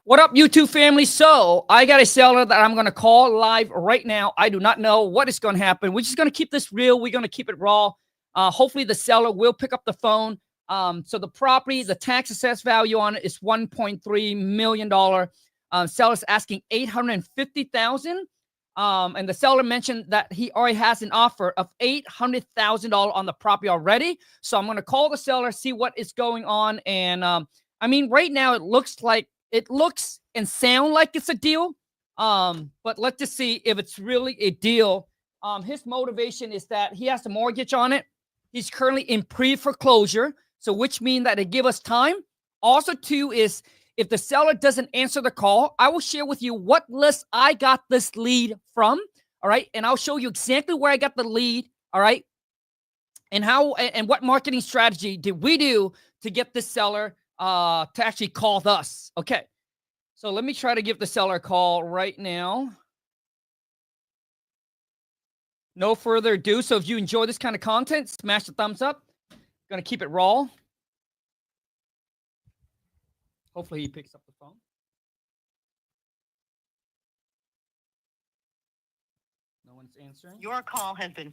What up, YouTube family? So I got a seller that I'm going to call live right now. I do not know what is going to happen. We're just going to keep this real. We're going to keep it raw. Hopefully the seller will pick up the phone. So the property, the tax assessed value on it is $1.3 million. Seller's asking $850,000. And the seller mentioned that he already has an offer of $800,000 on the property already. So I'm going to call the seller, see what is going on. And I mean, right now it looks and sound like it's a deal. But let's just see if it's really a deal. His motivation is that he has a mortgage on it. He's currently in pre-foreclosure, so which means that they give us time. Also, too, is if the seller doesn't answer the call, I will share with you what list I got this lead from. All right, and I'll show you exactly where I got the lead. All right, and how and what marketing strategy did we do to get this seller to actually call us. Okay, so let me try to give the seller a call right now. No further ado. So if you enjoy this kind of content, smash the thumbs up. Gonna keep it raw. Hopefully he picks up the phone. No one's answering. Your call has been...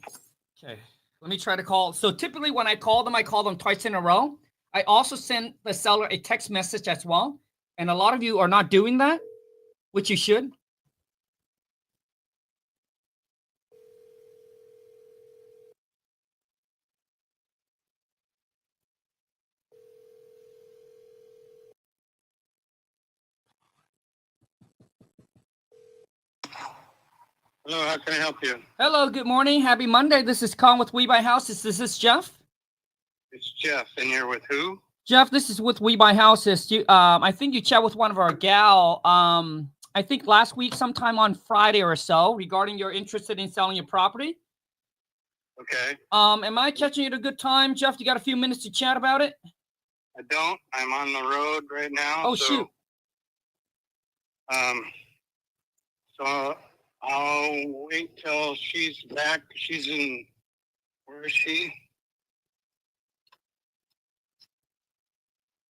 Okay, let me try to call. So typically when I call them twice in a row. I also send the seller a text message as well. And a lot of you are not doing that, which you should. Hello, how can I help you? Hello, good morning. Happy Monday. This is Khang with We Buy Houses. Is this Jeff? It's Jeff, and you're with who? Jeff, this is with We Buy Houses. I think you chat with one of our gal, I think last week, sometime on Friday or so, regarding you're interested in selling your property. Okay. Am I catching you at a good time, Jeff? You got a few minutes to chat about it? I don't. I'm on the road right now. Oh, shoot. So I'll wait till she's back. She's in, where is she?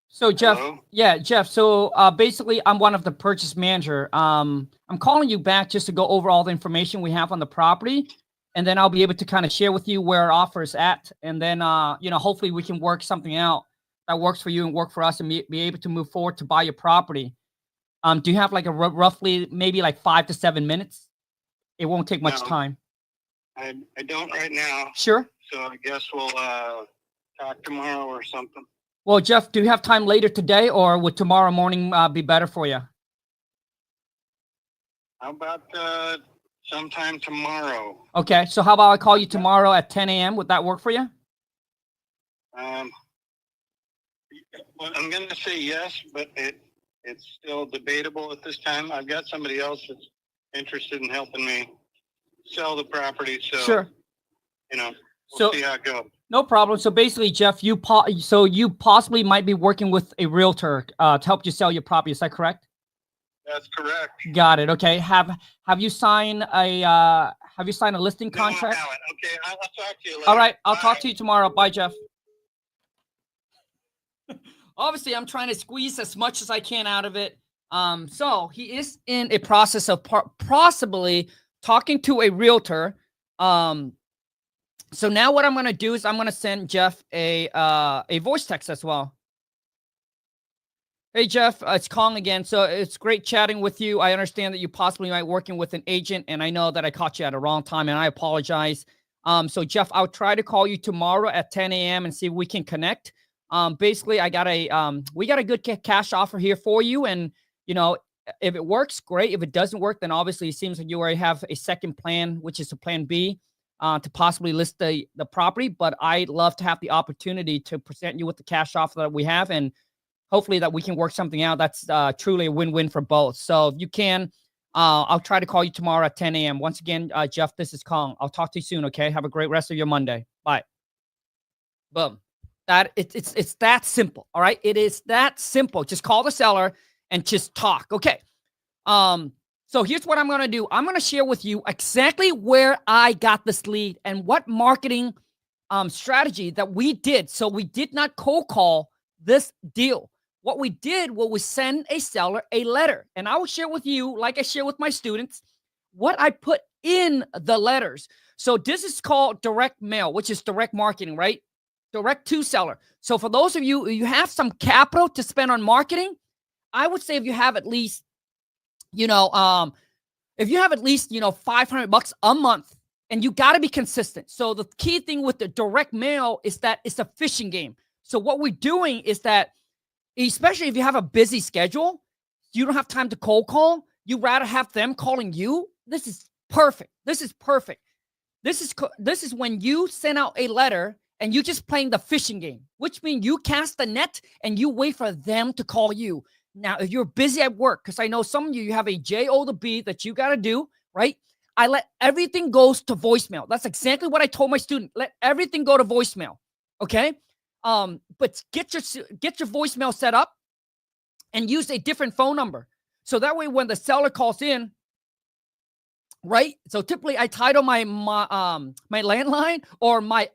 So Jeff, Hello? yeah, Jeff. So basically, I'm one of the purchase manager. I'm calling you back just to go over all the information we have on the property, and then I'll be able to kind of share with you where our offer is at, and then hopefully we can work something out that works for you and work for us, and be able to move forward to buy your property. Do you have like a roughly maybe like 5 to 7 minutes? It won't take much time. I don't right now. Sure. So I guess we'll talk tomorrow or something. Well, Jeff, do you have time later today, or would tomorrow morning be better for you? How about sometime tomorrow? Okay, so how about I call you tomorrow at 10 a.m.? Would that work for you? Well, I'm going to say yes, but it's still debatable at this time. I've got somebody else that's interested in helping me sell the property, so sure. We'll see how it goes. No problem. So basically, Jeff, you possibly might be working with a realtor to help you sell your property. Is that correct? That's correct. Got it. Okay. Have you signed a listing contract? No, I haven't. Okay, I'll talk to you later. All right. I'll talk to you tomorrow. Bye, Jeff. Obviously, I'm trying to squeeze as much as I can out of it. So he is in a process of possibly talking to a realtor. So now what I'm going to do is I'm going to send Jeff a voice text as well. Hey, Jeff, it's Khang again. So it's great chatting with you. I understand that you possibly might be working with an agent, and I know that I caught you at a wrong time, and I apologize. So, Jeff, I'll try to call you tomorrow at 10 a.m. and see if we can connect. Basically, we got a good cash offer here for you, and, if it works, great. If it doesn't work, then obviously it seems like you already have a second plan, which is a plan B. To possibly list the property, but I'd love to have the opportunity to present you with the cash offer that we have, and hopefully that we can work something out that's truly a win-win for both. So if you can, I'll try to call you tomorrow at 10 a.m. Once again, Jeff, this is Khang. I'll talk to you soon, okay? Have a great rest of your Monday. Bye. Boom. It's that simple, all right? It is that simple. Just call the seller and just talk, okay? So here's what I'm going to do. I'm going to share with you exactly where I got this lead and what marketing strategy that we did. So we did not cold call this deal. what we did was send a seller a letter. And I will share with you, like I share with my students, what I put in the letters. So this is called direct mail, which is direct marketing, right? Direct to seller. So for those of you, you have some capital to spend on marketing, I would say if you have at least, you know, if you have at least, you know, $500 a month, and you got to be consistent. So the key thing with the direct mail is that it's a fishing game. So what we're doing is that, especially if you have a busy schedule, you don't have time to cold call, you rather have them calling you. This is perfect. This is perfect. This is when you send out a letter and you just playing the fishing game, which means you cast the net and you wait for them to call you. Now, if you're busy at work, because I know some of you have a J-O to B that you got to do, right? I let everything goes to voicemail. That's exactly what I told my student. Let everything go to voicemail, okay? But get your voicemail set up and use a different phone number. So that way when the seller calls in, right? So typically I title my landline or my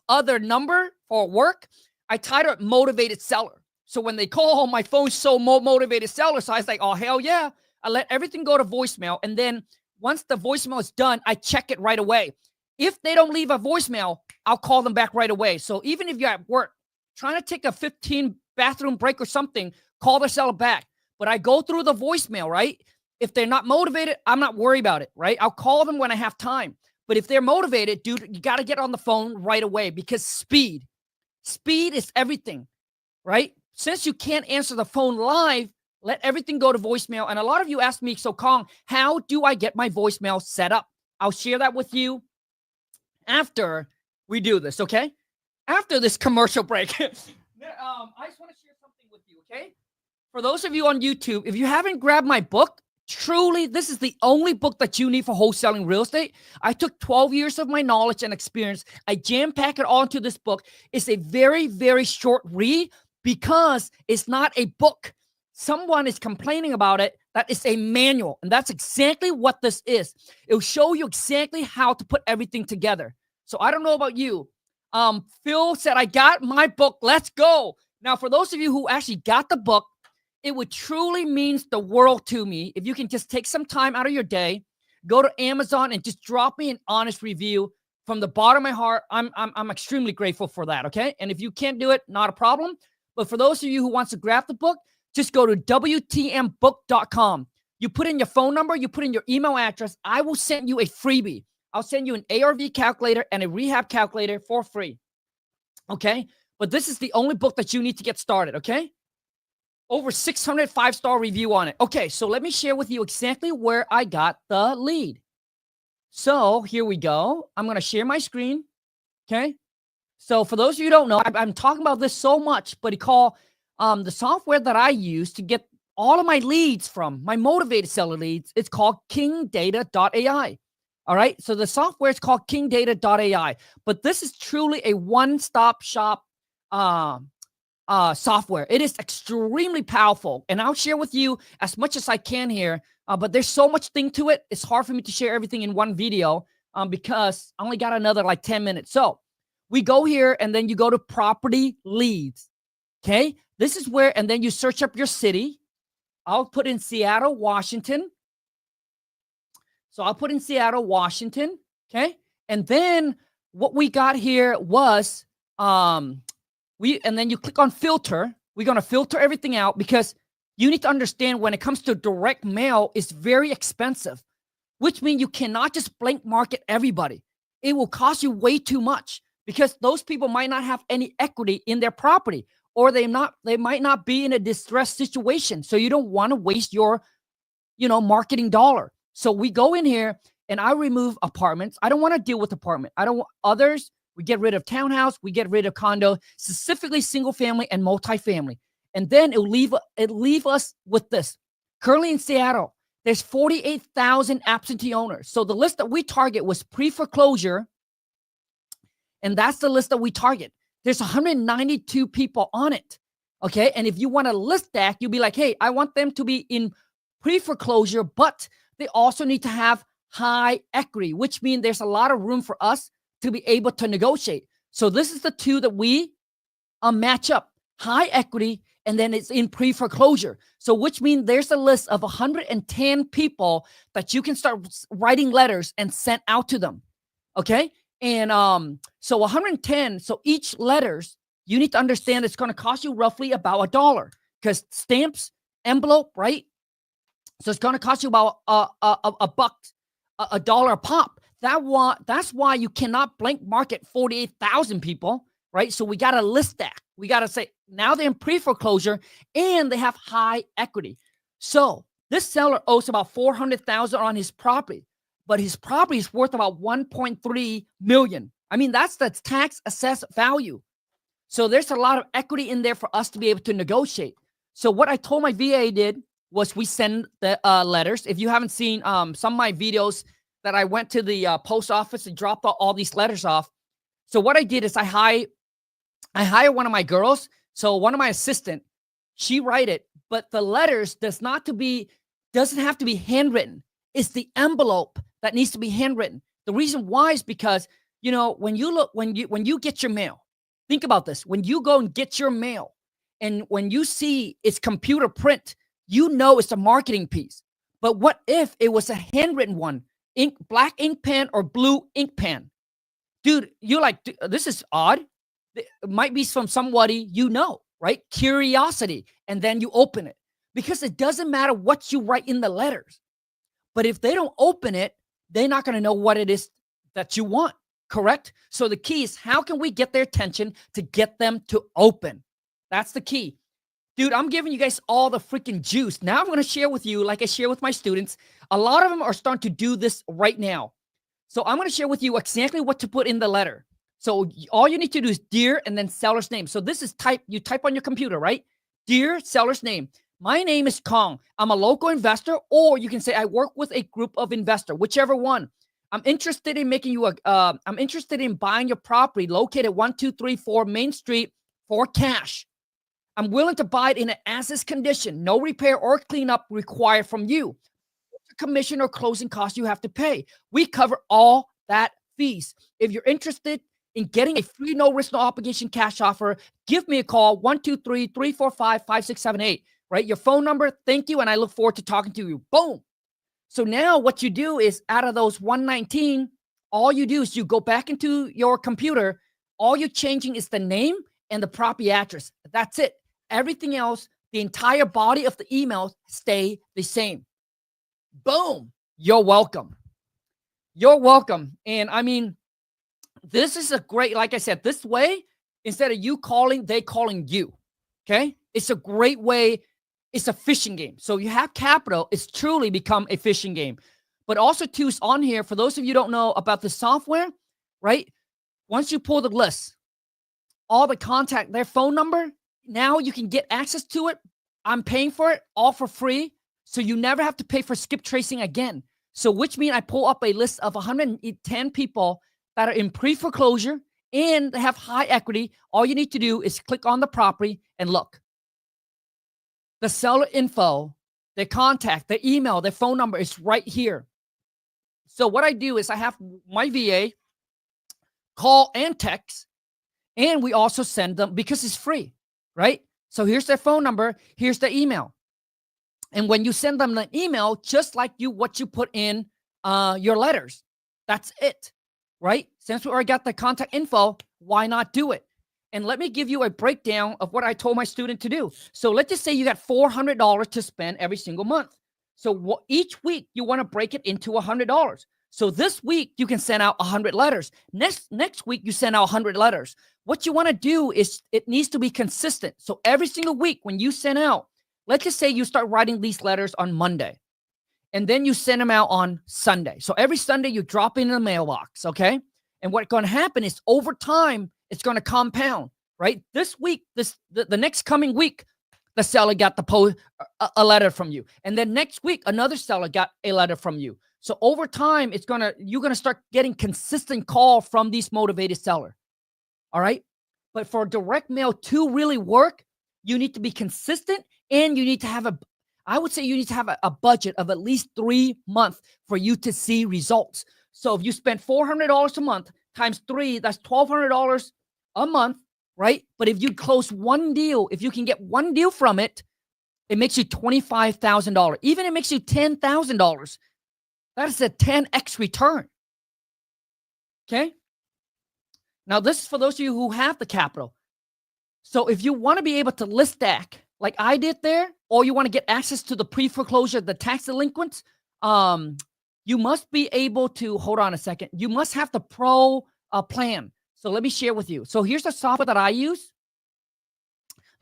other number for work, I title it motivated seller. So when they call, my phone's so motivated seller. So I was like, oh, hell yeah. I let everything go to voicemail. And then once the voicemail is done, I check it right away. If they don't leave a voicemail, I'll call them back right away. So even if you're at work, trying to take a 15 bathroom break or something, call the seller back. But I go through the voicemail, right? If they're not motivated, I'm not worried about it, right? I'll call them when I have time. But if they're motivated, dude, you got to get on the phone right away because speed is everything, right? Since you can't answer the phone live, let everything go to voicemail. And a lot of you ask me, so Khang, how do I get my voicemail set up? I'll share that with you after we do this, okay? After this commercial break. I just want to share something with you, okay? For those of you on YouTube, if you haven't grabbed my book, truly, this is the only book that you need for wholesaling real estate. I took 12 years of my knowledge and experience. I jam-pack it all into this book. It's a very, very short read because it's not a book. Someone is complaining about it, that it's a manual. And that's exactly what this is. It'll show you exactly how to put everything together. So I don't know about you. Phil said, I got my book. Let's go. Now, for those of you who actually got the book, it would truly means the world to me if you can just take some time out of your day, go to Amazon and just drop me an honest review from the bottom of my heart. I'm extremely grateful for that, okay? And if you can't do it, not a problem. But for those of you who wants to grab the book, just go to WTMbook.com. You put in your phone number, you put in your email address. I will send you a freebie. I'll send you an ARV calculator and a rehab calculator for free, okay? But this is the only book that you need to get started, okay? Over 600 5-star review on it. Okay, so let me share with you exactly where I got the lead. So here we go. I'm going to share my screen, okay? So for those of you who don't know, I'm talking about this so much, but the software that I use to get all of my leads from, my motivated seller leads, it's called Kingdataai. All right, so the software is called Kingdataai, but this is truly a one-stop shop software. It is extremely powerful, and I'll share with you as much as I can here, but there's so much thing to it. It's hard for me to share everything in one video because I only got another like 10 minutes. So we go here, and then you go to property leads, okay? This is where, and then you search up your city. I'll put in Seattle, Washington. So I'll put in Seattle, Washington, okay? And then what we got here was, and then you click on filter. We're going to filter everything out because you need to understand when it comes to direct mail, it's very expensive, which means you cannot just blank market everybody. It will cost you way too much because those people might not have any equity in their property, or they might not be in a distressed situation. So you don't want to waste your, marketing dollar. So we go in here and I remove apartments. I don't want to deal with apartment. I don't want others. We get rid of townhouse. We get rid of condo, specifically single family and multifamily. And then it'll leave us with this. Currently in Seattle, there's 48,000 absentee owners. So the list that we target was pre-foreclosure. And that's the list that we target. There's 192 people on it. Okay. And if you want to list that, you'll be like, hey, I want them to be in pre-foreclosure, but they also need to have high equity, which means there's a lot of room for us to be able to negotiate. So this is the two that we match up: high equity and then it's in pre-foreclosure. So which means there's a list of 110 people that you can start writing letters and send out to them. Okay. And so 110. So each letters, you need to understand it's going to cost you roughly about $1 because stamps, envelope, right? So it's going to cost you about a buck, $1 a pop. That's why you cannot blank market 48,000 people, right? So we got to list that. We got to say now they're in pre-foreclosure and they have high equity. So this seller owes about $400,000 on his property, but his property is worth about $1.3 million. I mean, that's the tax assessed value. So there's a lot of equity in there for us to be able to negotiate. So what I told my VA did was we send the letters. If you haven't seen some of my videos that I went to the post office and dropped all these letters off. So what I did is I hire one of my girls. So one of my assistant, she write it, but the letters doesn't have to be handwritten. It's the envelope that needs to be handwritten. The reason why is because, you know, when you get your mail, think about this. When you go and get your mail and when you see it's computer print, you know it's a marketing piece. But what if it was a handwritten one, black ink pen or blue ink pen? Dude, you're like, this is odd. It might be from somebody you know, right? Curiosity. And then you open it. Because it doesn't matter what you write in the letters. But if they don't open it, they're not going to know what it is that you want. Correct? So the key is how can we get their attention to get them to open? That's the key. Dude, I'm giving you guys all the freaking juice. Now I'm going to share with you, like I share with my students. A lot of them are starting to do this right now. So I'm going to share with you exactly what to put in the letter. So all you need to do is dear and then seller's name. So this is you type on your computer, right? Dear seller's name. My name is Khang. I'm a local investor, or you can say I work with a group of investors, whichever one. I'm interested in I'm interested in buying your property located 1234 Main Street for cash. I'm willing to buy it in an as-is condition. No repair or cleanup required from you. Commission or closing costs you have to pay. We cover all that fees. If you're interested in getting a free, no risk, no obligation cash offer, give me a call, 123-345-5678, right? Your phone number, thank you, and I look forward to talking to you. Boom. So now what you do is out of those 119, all you do is you go back into your computer. All you're changing is the name and the property address. That's it. Everything else, the entire body of the email stay the same. Boom. You're welcome. You're welcome. And I mean, this is a great, like I said, this way, instead of you calling, they calling you. Okay. It's a great way. It's a fishing game. So you have capital. It's truly become a fishing game. But also too is on here, for those of you who don't know about the software, right? Once you pull the list, all the contact, their phone number, now you can get access to it. I'm paying for it all for free. So you never have to pay for skip tracing again. So which means I pull up a list of 110 people that are in pre-foreclosure and they have high equity. All you need to do is click on the property and look. The seller info, their contact, their email, their phone number is right here. So what I do is I have my VA call and text, and we also send them because it's free, right? So here's their phone number. Here's the email. And when you send them an email, just like what you put in your letters, that's it, right? Since we already got the contact info, why not do it? And let me give you a breakdown of what I told my student to do. So let's just say you got $400 to spend every single month. So each week you want to break it into $100. So this week you can send out 100 letters. Next week you send out 100 letters. What you want to do is it needs to be consistent. So every single week when you send out, let's just say you start writing these letters on Monday, and then you send them out on Sunday. So every Sunday you drop in the mailbox, okay? And what's going to happen is over time, it's going to compound, right? This week, the next coming week, the seller got a letter from you. And then next week, another seller got a letter from you. So over time, you're going to start getting consistent call from these motivated seller. All right? But for direct mail to really work, you need to be consistent, and you need to have I would say you need to have a budget of at least 3 months for you to see results. So if you spend $400 a month times 3, that's $1,200 a month, right? But if you close one deal, if you can get one deal from it, it makes you $25,000. Even it makes you $10,000. That is a 10x return. Okay. Now, this is for those of you who have the capital. So if you want to be able to list stack like I did there, or you want to get access to the pre-foreclosure, the tax delinquents, you must be able to, hold on a second. You must have the pro plan. So let me share with you. So here's the software that I use.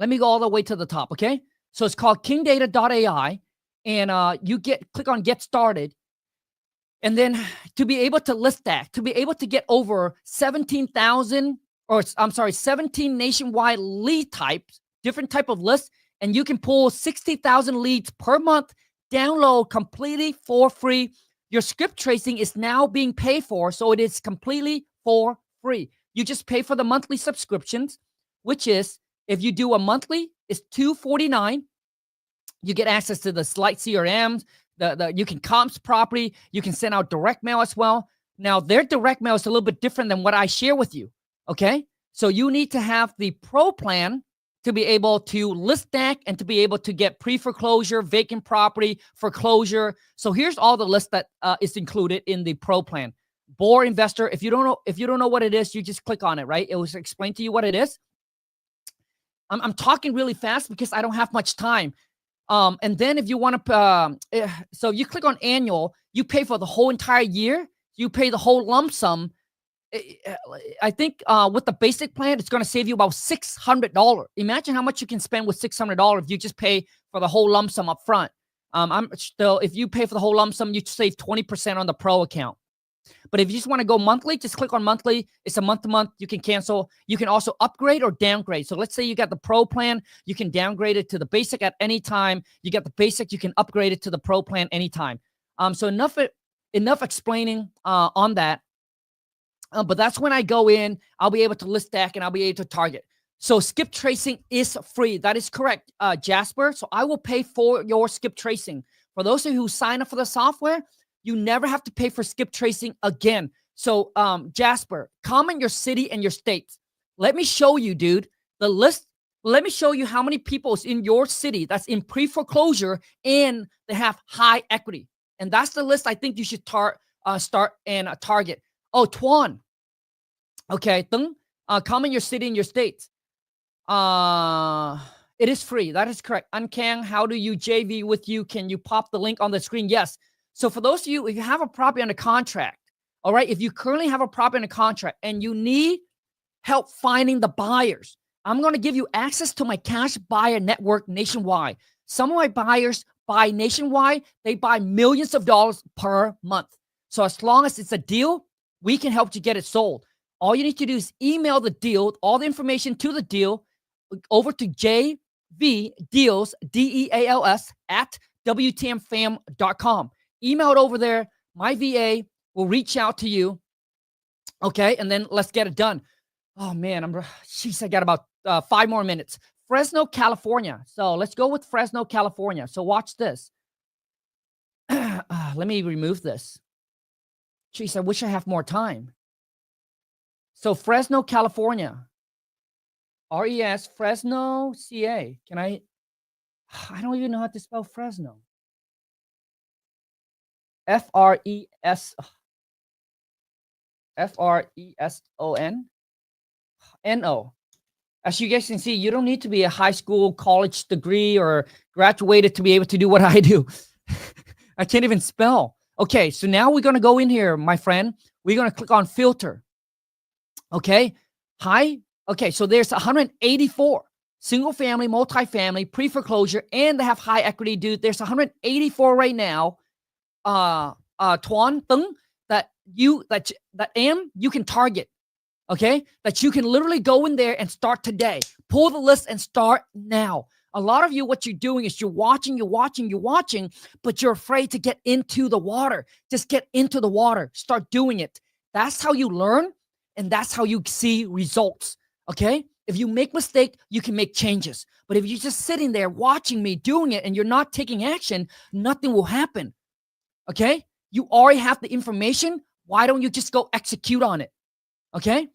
Let me go all the way to the top, okay? So it's called Kingdataai, and you click on Get Started. And then to be able to list that, to be able to get over 17,000, or I'm sorry, 17 nationwide lead types, different type of lists, and you can pull 60,000 leads per month, download completely for free. Your script tracing is now being paid for, so it is completely for free. You just pay for the monthly subscriptions, which is, if you do a monthly, it's $249. You get access to the Slight CRMs, you can comps property, you can send out direct mail as well. Now, their direct mail is a little bit different than what I share with you, okay? So you need to have the pro plan to be able to list stack and to be able to get pre-foreclosure, vacant property, foreclosure. So here's all the list that is included in the pro plan. Bore investor, if you don't know what it is, you just click on it, right? It will explain to you what it is. I'm talking really fast because I don't have much time. And then if you want to, so you click on annual, you pay for the whole entire year. You pay the whole lump sum. I think with the basic plan, it's going to save you about $600. Imagine how much you can spend with $600 if you just pay for the whole lump sum up front. If you pay for the whole lump sum, you save 20% on the pro account. But if you just want to go monthly, just click on monthly. It's a month-to-month. You can cancel. You can also upgrade or downgrade. So let's say you got the pro plan. You can downgrade it to the basic at any time. You got the basic. You can upgrade it to the pro plan anytime. So enough explaining on that. But that's when I go in. I'll be able to list stack and I'll be able to target. So skip tracing is free. That is correct, Jasper. So I will pay for your skip tracing. For those of you who sign up for the software, you never have to pay for skip tracing again. So, Jasper, comment your city and your state. Let me show you, dude, the list. Let me show you how many people is in your city that's in pre-foreclosure and they have high equity. And that's the list I think you should start and target. Oh, Tuan. Okay, comment your city and your state. It is free. That is correct. Khang, how do you JV with you? Can you pop the link on the screen? Yes. So for those of you, if you have a property under contract, all right, if you currently have a property under contract and you need help finding the buyers, I'm going to give you access to my cash buyer network nationwide. Some of my buyers buy nationwide. They buy millions of dollars per month. So as long as it's a deal, we can help you get it sold. All you need to do is email the deal, all the information to the deal over to jvdeals, DEALS, at WTMFam.com. Email it over there. My VA will reach out to you. Okay. And then let's get it done. Oh man, I got about 5 more minutes. Fresno, California. So let's go with Fresno, California. So watch this. Let me remove this. Jeez, I wish I have more time. So Fresno, California. RES, Fresno, CA. I don't even know how to spell Fresno. FRESON. As you guys can see, you don't need to be a high school, college degree, or graduated to be able to do what I do. I can't even spell. Okay, so now we're going to go in here, my friend. We're going to click on filter. Okay, hi. Okay, so there's 184 single family, multifamily, pre-foreclosure, and they have high equity, dude. There's 184 right now. Tuan Tung, that you can target, okay? That you can literally go in there and start today. Pull the list and start now. A lot of you, what you're doing is you're watching, but you're afraid to get into the water. Just get into the water. Start doing it. That's how you learn, and that's how you see results, okay? If you make mistake, you can make changes. But if you're just sitting there watching me doing it and you're not taking action, nothing will happen. Okay? You already have the information. Why don't you just go execute on it? Okay?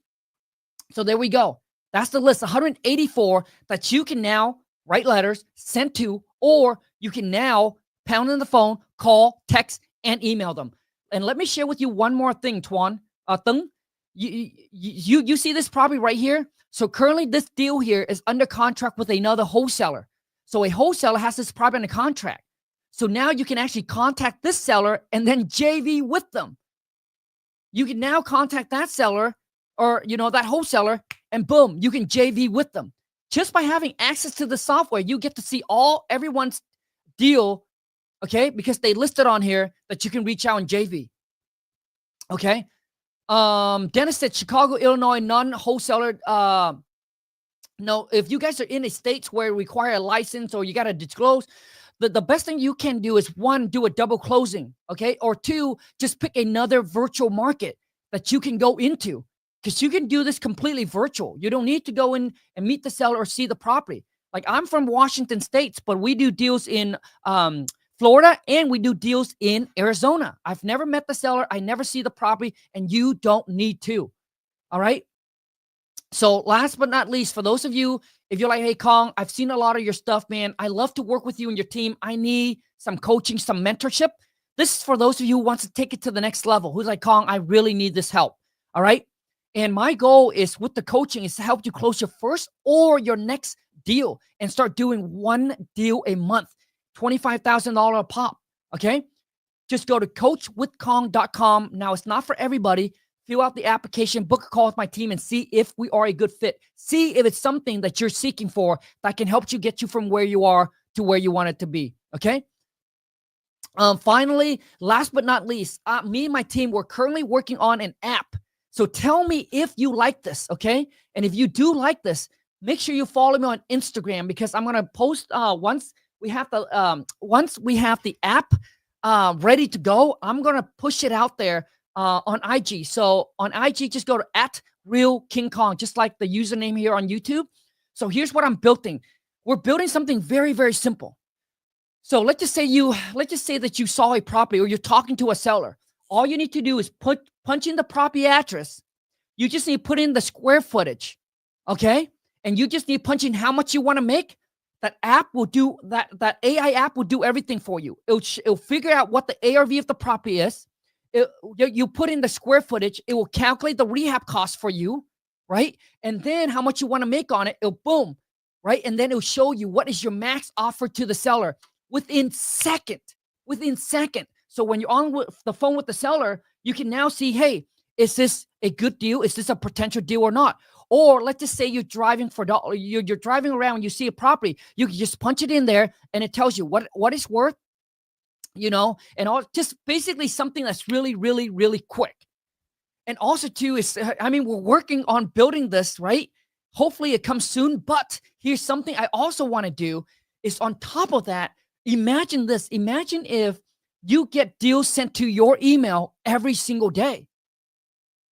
So there we go. That's the list, 184 that you can now write letters, send to, or you can now pound in the phone, call, text, and email them. And let me share with you one more thing, Tuan. Tung, you see this property right here? So currently this deal here is under contract with another wholesaler. So a wholesaler has this property under contract. So now you can actually contact this seller and then JV with them. You can now contact that seller or, that wholesaler, and boom, you can JV with them. Just by having access to the software, you get to see everyone's deal, okay? Because they listed on here that you can reach out and JV, okay? Dennis said Chicago, Illinois, non-wholesaler. No, if you guys are in a states where it require a license or you got to disclose, the best thing you can do is, one, do a double closing, okay? Or two, just pick another virtual market that you can go into, because you can do this completely virtual. You don't need to go in and meet the seller or see the property. Like, I'm from Washington State, but we do deals in Florida, and we do deals in Arizona. I've never met the seller. I never see the property, and you don't need to. All right? So last but not least, for those of you, if you're like, hey, Khang, I've seen a lot of your stuff, man. I love to work with you and your team. I need some coaching, some mentorship. This is for those of you who wants to take it to the next level, who's like, Khang, I really need this help. All right? And my goal is with the coaching is to help you close your first or your next deal and start doing one deal a month, $25,000 a pop. Okay? Just go to coachwithkhang.com. Now, it's not for everybody. Fill out the application, book a call with my team, and see if we are a good fit. See if it's something that you're seeking for that can help you get you from where you are to where you want it to be. Okay? Finally, last but not least, me and my team, we're currently working on an app. So tell me if you like this, okay? And if you do like this, make sure you follow me on Instagram, because I'm gonna post once we have the app ready to go. I'm gonna push it out there on IG. So on IG, just go to @realkingkhang, just like the username here on YouTube. So here's what I'm building. We're building something very, very simple. So let's just say that you saw a property or you're talking to a seller. All you need to do is punch in the property address. You just need to put in the square footage, okay? And you just need to punch in how much you want to make. That app will do that AI app will do everything for you. It'll figure out what the ARV of the property is. You put in the square footage. It will calculate the rehab cost for you, right? And then how much you want to make on it. It'll boom, right? And then it'll show you what is your max offer to the seller within second. So when you're on the phone with the seller, you can now see, hey, is this a good deal? Is this a potential deal or not? Or let's just say you're driving you're driving around, you see a property, you can just punch it in there and it tells you what it's worth, and all, just basically something that's really, really, really quick. And also too is, we're working on building this, right? Hopefully it comes soon, but here's something I also want to do is on top of that, imagine this. Imagine if you get deals sent to your email every single day.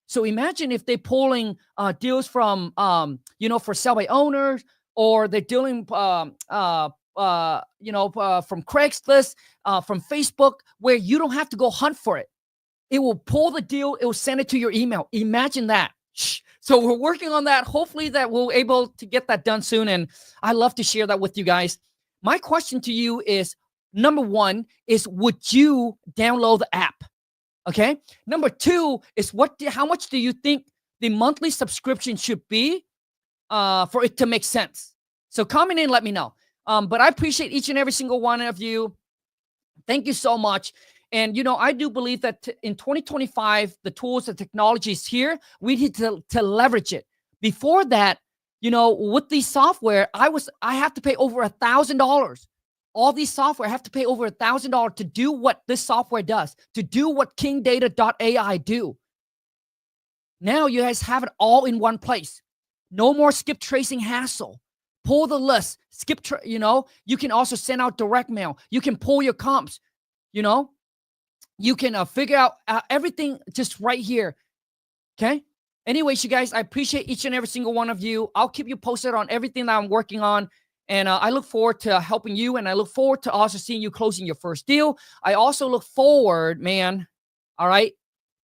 So imagine if they're pulling deals from, for sell by owners, or they're dealing, from Craigslist, from Facebook, where you don't have to go hunt for it. It will pull the deal. It will send it to your email. Imagine that. So we're working on that. Hopefully that we'll able to get that done soon. And I love to share that with you guys. My question to you is, number one is, would you download the app? Okay. Number two is, how much do you think the monthly subscription should be for it to make sense? So comment in, let me know. But I appreciate each and every single one of you. Thank you so much. And, I do believe that in 2025, the tools and technology is here. We need to leverage it. Before that, with the software, I have to pay over $1,000. All these software, I have to pay over $1,000 to do what this software does, to do what Kingdataai do. Now you guys have it all in one place. No more skip tracing hassle. Pull the list, you can also send out direct mail. You can pull your comps, you can figure out everything just right here. Okay. Anyways, you guys, I appreciate each and every single one of you. I'll keep you posted on everything that I'm working on. And I look forward to helping you. And I look forward to also seeing you closing your first deal. I also look forward, man, all right,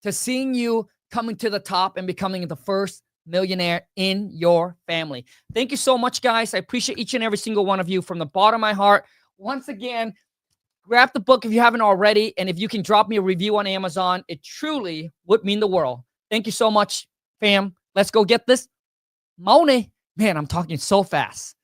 to seeing you coming to the top and becoming the first millionaire in your family. Thank you so much, guys. I appreciate each and every single one of you from the bottom of my heart. Once again, grab the book if you haven't already. And if you can drop me a review on Amazon, it truly would mean the world. Thank you so much, fam. Let's go get this money. Man, I'm talking so fast.